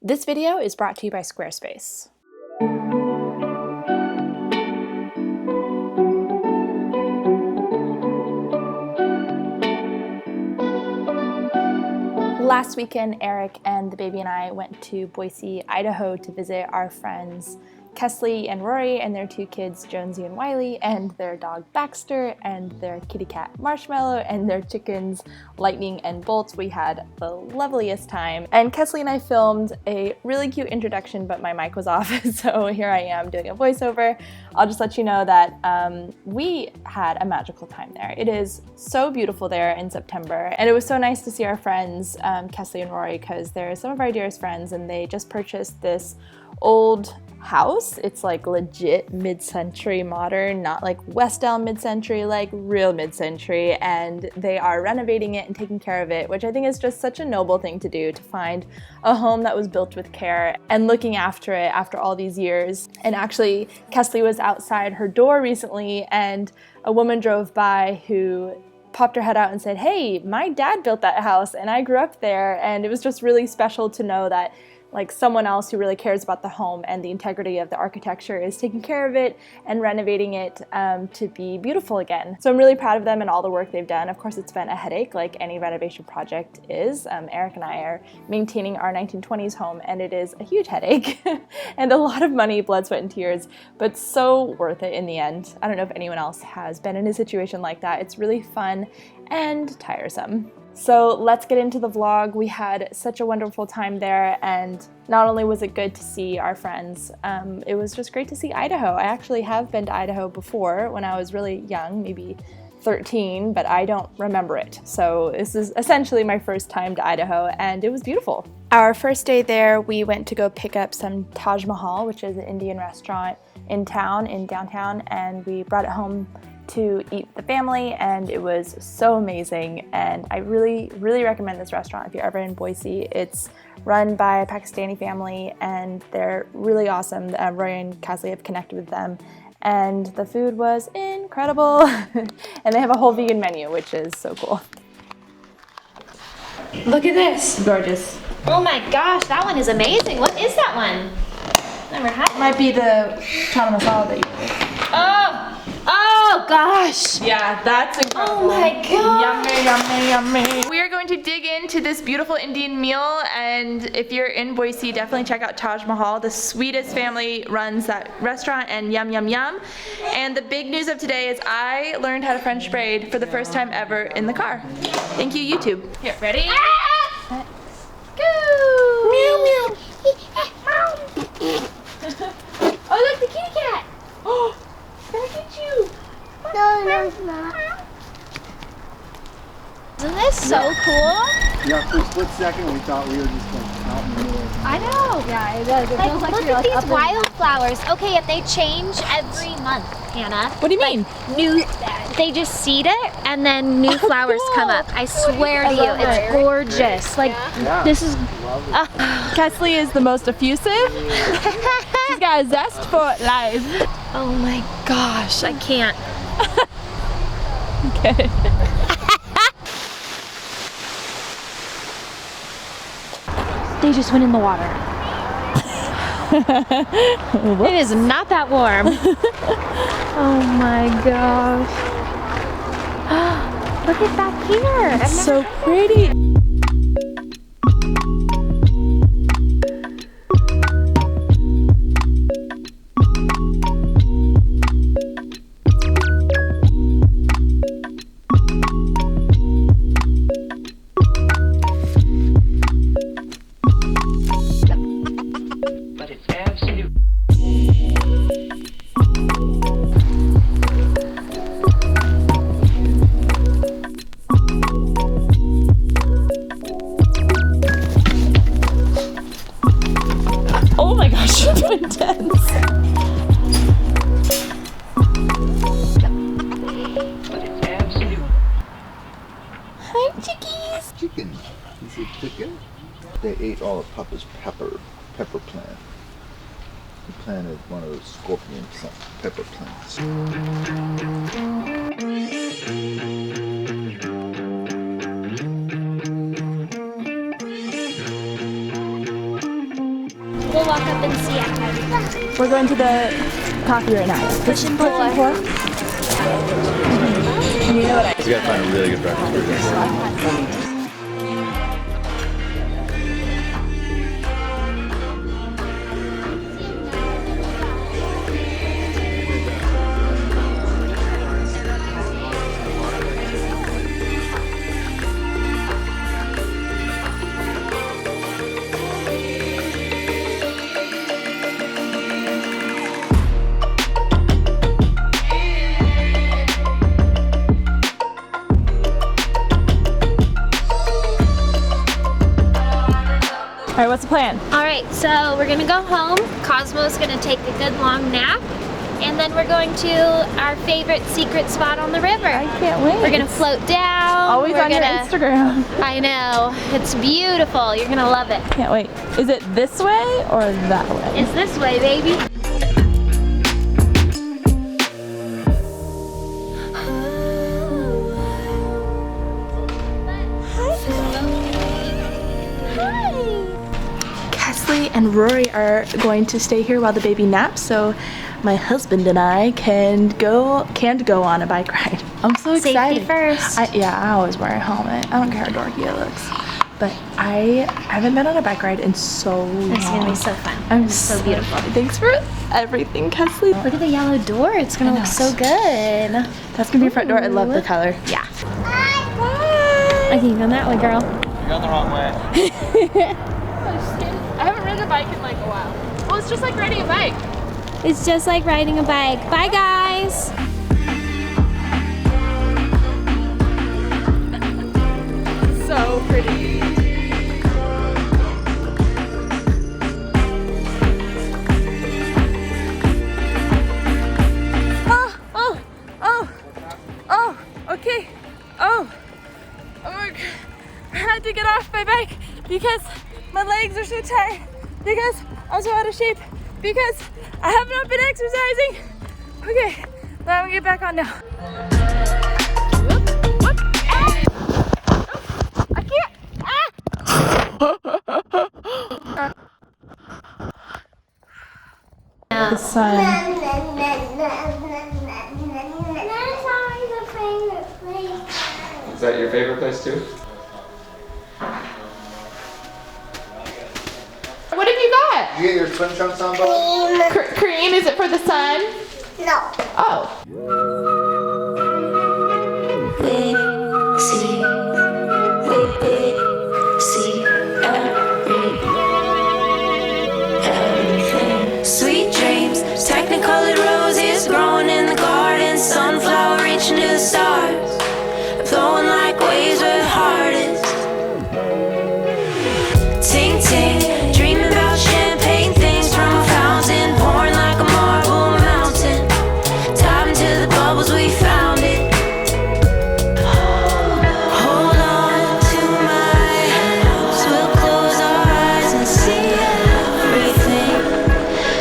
This video is brought to you by Squarespace. Last weekend, Eric and the baby and I went to Boise, Idaho to visit our friends Kesley and Rory and their two kids, Jonesy and Wiley, and their dog Baxter, and their kitty cat Marshmallow, and their chickens Lightning and Bolts. We had the loveliest time. And Kesley and I filmed a really cute introduction, but my mic was off, so here I am doing a voiceover. I'll just let you know that we had a magical time there. It is so beautiful there in September, and it was so nice to see our friends, Kesley and Rory, because they're some of our dearest friends, and they just purchased this old house. It's like legit mid-century modern, not like West Elm mid-century, like real mid-century, and they are renovating it and taking care of it, which I think is just such a noble thing to do, to find a home that was built with care and looking after it after all these years. And actually, Kesley was outside her door recently and a woman drove by who popped her head out and said, "Hey, my dad built that house and I grew up there." And it was just really special to know that like someone else who really cares about the home and the integrity of the architecture is taking care of it and renovating it to be beautiful again. So I'm really proud of them and all the work they've done. Of course, it's been a headache like any renovation project is. Eric and I are maintaining our 1920s home and it is a huge headache and a lot of money, blood, sweat, and tears, but so worth it in the end. I don't know if anyone else has been in a situation like that. It's really fun and tiresome. So let's get into the vlog. We had such a wonderful time there, and not only was it good to see our friends, it was just great to see Idaho. I actually have been to Idaho before when I was really young, maybe 13, but I don't remember it. So this is essentially my first time to Idaho, and it was beautiful. Our first day there, we went to go pick up some Taj Mahal, which is an Indian restaurant in downtown, and we brought it home to eat with the family, and it was so amazing. And I really recommend this restaurant if you're ever in Boise. It's run by a Pakistani family and they're really awesome. Roy and Kesley have connected with them, and the food was incredible. And they have a whole vegan menu, which is so cool. Look at this. Gorgeous. Oh my gosh, that one is amazing. What is that one? Never had it. Might be the chana masala that you make. Oh gosh. Yeah, that's incredible. Oh my god. Yummy. We are going to dig into this beautiful Indian meal, and if you're in Boise, definitely check out Taj Mahal. The sweetest family runs that restaurant, and yum yum yum. And the big news of today is I learned how to French braid for the first time ever in the car. Thank you, YouTube. Here, ready? Ah! Go. Meow meow. Oh look, the kitty cat. Oh. Gonna get you. No, it's not. Isn't this so cool? Yeah, for a split second we thought we were just like out in the middle. I know. Yeah, it does. It feels like Look you're at like these wildflowers. Okay, and they change every month, Hannah. What do you mean? They just seed it and then new flowers come up. I swear to you, it's gorgeous. Like this is. Kesley is the most effusive. She's got a zest for life. Oh my gosh, I can't. Okay. They just went in the water. It is not that warm. Oh my gosh. Look at that here. It's so pretty. Oh my gosh, you're so intense. Hi, chickies. Chicken. Is it chicken? They ate all of Papa's pepper plant. He planted one of those scorpion pepper plants. We'll walk up and see it. We're going to the coffee right now. Push and pull. And you know what I You gotta find a really good breakfast burger. All right, what's the plan? All right, so we're gonna go home. Cosmo's gonna take a good long nap. And then we're going to our favorite secret spot on the river. I can't wait. We're gonna float down. Always we're on your Instagram. I know, it's beautiful. You're gonna love it. Can't wait. Is it this way or that way? It's this way, baby. Kesley and Rory are going to stay here while the baby naps, so my husband and I can go on a bike ride. I'm so excited. Safety first. I always wear a helmet. I don't care how dorky it looks. But I haven't been on a bike ride in so long. It's gonna be so fun. I'm so beautiful. Thanks for everything, Kesley. Look at the yellow door. It's gonna look so good. That's gonna be your front door. I love the color. Yeah. I think you're going that way, girl. You're going the wrong way. I haven't ridden a bike in like a while. Well, it's just like riding a bike. It's just like riding a bike. Bye, guys. So pretty. Oh, okay. Oh my God. I had to get off my bike because my legs are so tired, because I'm so out of shape, because I have not been exercising. Okay, now I'm gonna get back on now. Whoop, whoop. Ah! I can't. Ah! The sun. Is that your favorite place too? What have you got? You get your swim trunks on, bud? Cream, is it for the sun? No. Oh. Sweet dreams, technicolored roses growing in the garden, sunflower reaching to the stars, flowing like waves where the heart is. Ting ting, dreaming about champagne things from a fountain, pouring like a marble mountain, diving to the bubbles we found it. Hold on to my hands, we'll close our eyes and see everything.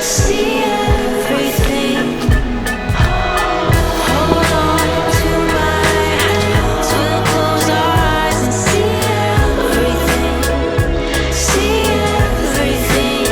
See everything. Hold on to my hands. We'll close our eyes and see everything. See everything.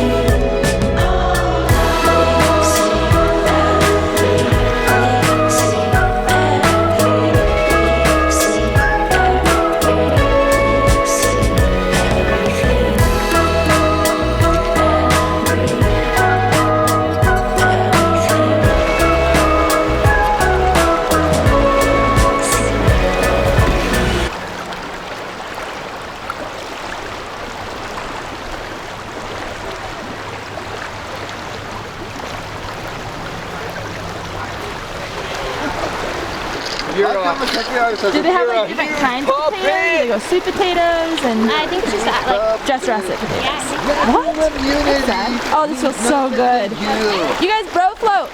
Do they have like different kinds of potatoes? They go sweet potatoes and I think it's just that, like, just russet potatoes. yeah, I think What? What's that? Oh, this feels so good. You guys, bro float.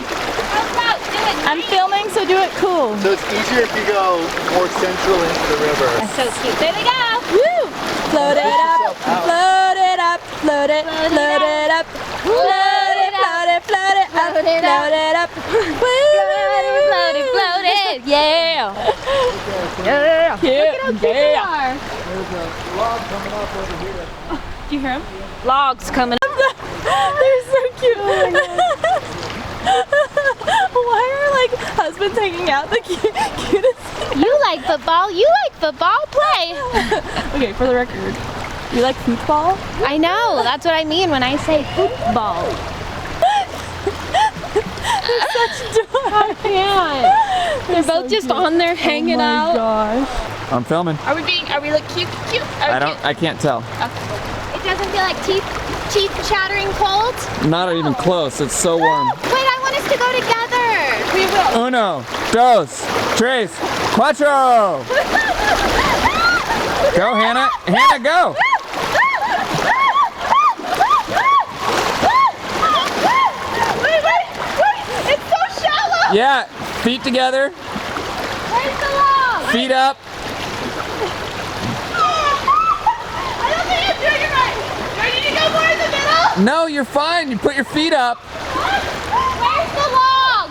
I'm filming, so do it cool. So it's easier if you go more central into the river. so cute. There they go. Woo! Float it up, float it up, float it, float it up, float it, float it, float it up, float it up. Woo! Floated, floated, yeah. Yeah. Look at how cute they are. There's a log coming up over here. Do you hear him? Logs coming up. They're so cute. Why are like husbands hanging out the cutest? You like football, play. Okay, for the record, you like football? I know, that's what I mean when I say football. I can't. They're both just on there hanging out. Gosh. I'm filming. Are we like cute? I can't tell. It doesn't feel like teeth chattering cold? Not even close. It's so warm. Wait, I want us to go together. We will. Uno, dos, tres, cuatro. Go, Hannah. Hannah, go. Wait. It's so shallow. Yeah, feet together. Where's the log? Feet up. I don't think I'm doing it right. Do I need to go more in the middle? No, you're fine. You put your feet up. Where's the log?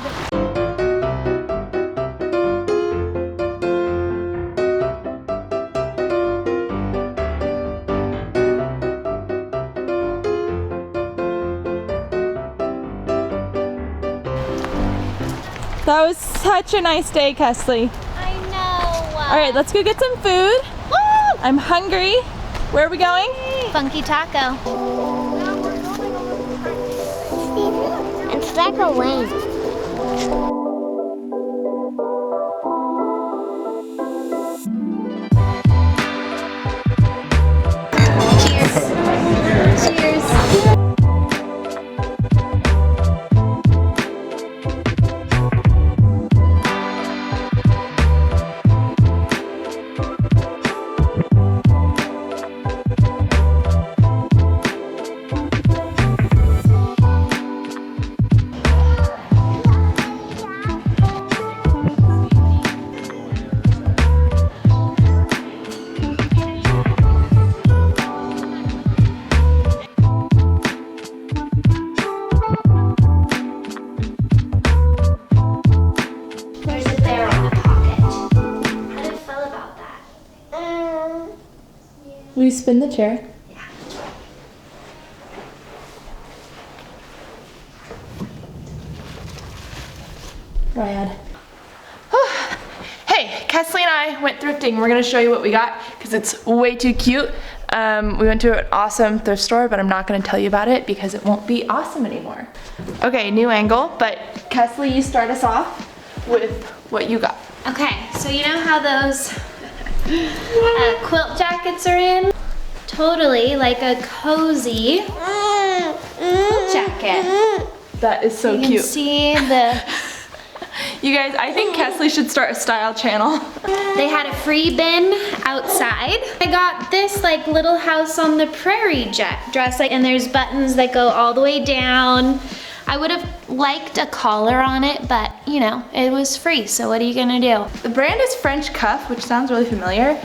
That was such a nice day, Kesley. I know. All right, let's go get some food. Woo! I'm hungry. Where are we going? Funky taco. It's like a wing. Cheers. There's a bear on the pocket. How do you feel about that? Will you spin the chair? Rad. Hey, Kesley and I went thrifting. We're gonna show you what we got because it's way too cute. We went to an awesome thrift store, but I'm not gonna tell you about it because it won't be awesome anymore. Okay, new angle, but Kesley, you start us off with what you got. Okay, so you know how those quilt jackets are in? Totally like a cozy quilt jacket. That is so You can cute. see the, You guys, I think Kesley should start a style channel. they had a free bin outside. I got this like little house on the prairie dress, like, and there's buttons that go all the way down. I would have liked a collar on it, but you know, it was free, so what are you gonna do? The brand is French Cuff, which sounds really familiar.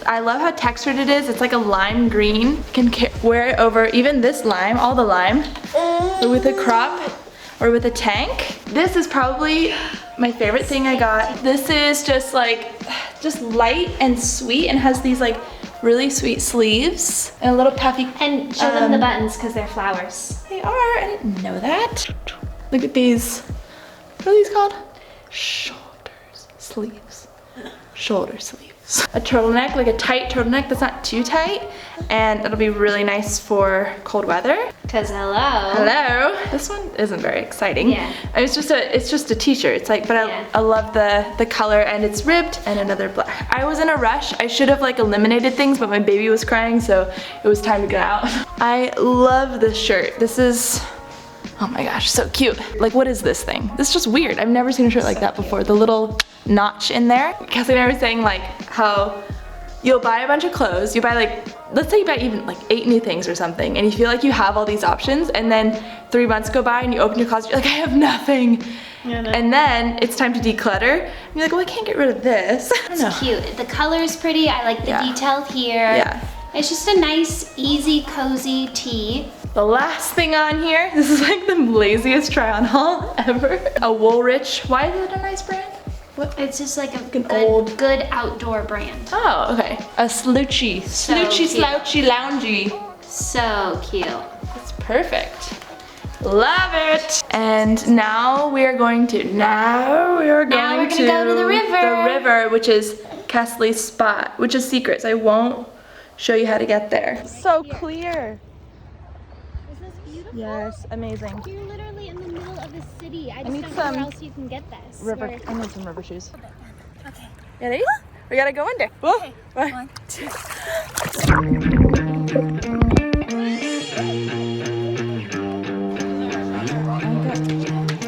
I love how textured it is. It's like a lime green. You can wear it over even this lime, all the lime, or with a crop, or with a tank. This is probably my favorite thing I got. This is just light and sweet and has these like really sweet sleeves and a little puffy. And show them the buttons because they're flowers. They are, I didn't know that. Look at these. What are these called? Shoulders, sleeves. Shoulder sleeves. A turtleneck, like a tight turtleneck that's not too tight, and it'll be really nice for cold weather. Cause hello. Hello. This one isn't very exciting. Yeah. It's just a t-shirt. It's like, but Yeah. I love the color, and it's ribbed, and another black. I was in a rush. I should have like eliminated things, but my baby was crying, so it was time to get out. I love this shirt. This is, oh my gosh, so cute. Like, what is this thing? This is just weird. I've never seen a shirt like that before. The little notch in there. Cassie and I were saying like how you'll buy a bunch of clothes, you buy like, let's say you buy even like 8 new things or something, and you feel like you have all these options, and then 3 months go by and you open your closet, you're like, I have nothing. And then it's time to declutter, and you're like, well, I can't get rid of this. I don't know. It's cute. The color's pretty. I like the Yeah. detail here. Yeah. It's just a nice, easy, cozy tee. The last thing on here, this is like the laziest try on haul ever. A Woolrich. Why is it a nice brand? What? It's just like a an old- good outdoor brand. Oh, okay. A Sloochy. So Sloochy, cute. slouchy, loungy. So cute. That's perfect. Love it. And now we are going to, we're gonna go to the river. Which is Kesley's spot, which is secret, so I won't show you how to get there. So clear. Is this beautiful? Yes, amazing. You're literally in the middle of the city. I need just don't know some where else you can get this. River. I need some river shoes. Okay. Ready? We gotta go under. Okay. One, two.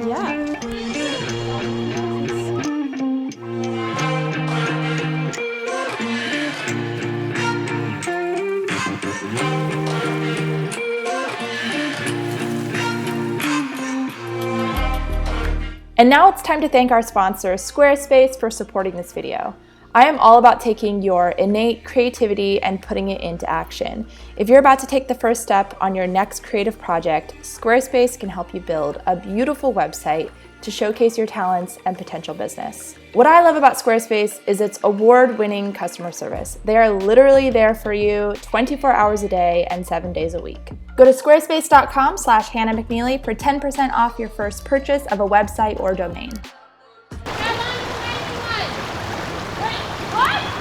Yeah. And now it's time to thank our sponsor, Squarespace, for supporting this video. I am all about taking your innate creativity and putting it into action. If you're about to take the first step on your next creative project, Squarespace can help you build a beautiful website to showcase your talents and potential business. What I love about Squarespace is its award-winning customer service. They are literally there for you 24 hours a day and 7 days a week. Go to squarespace.com/HannahMcNeely for 10% off your first purchase of a website or domain.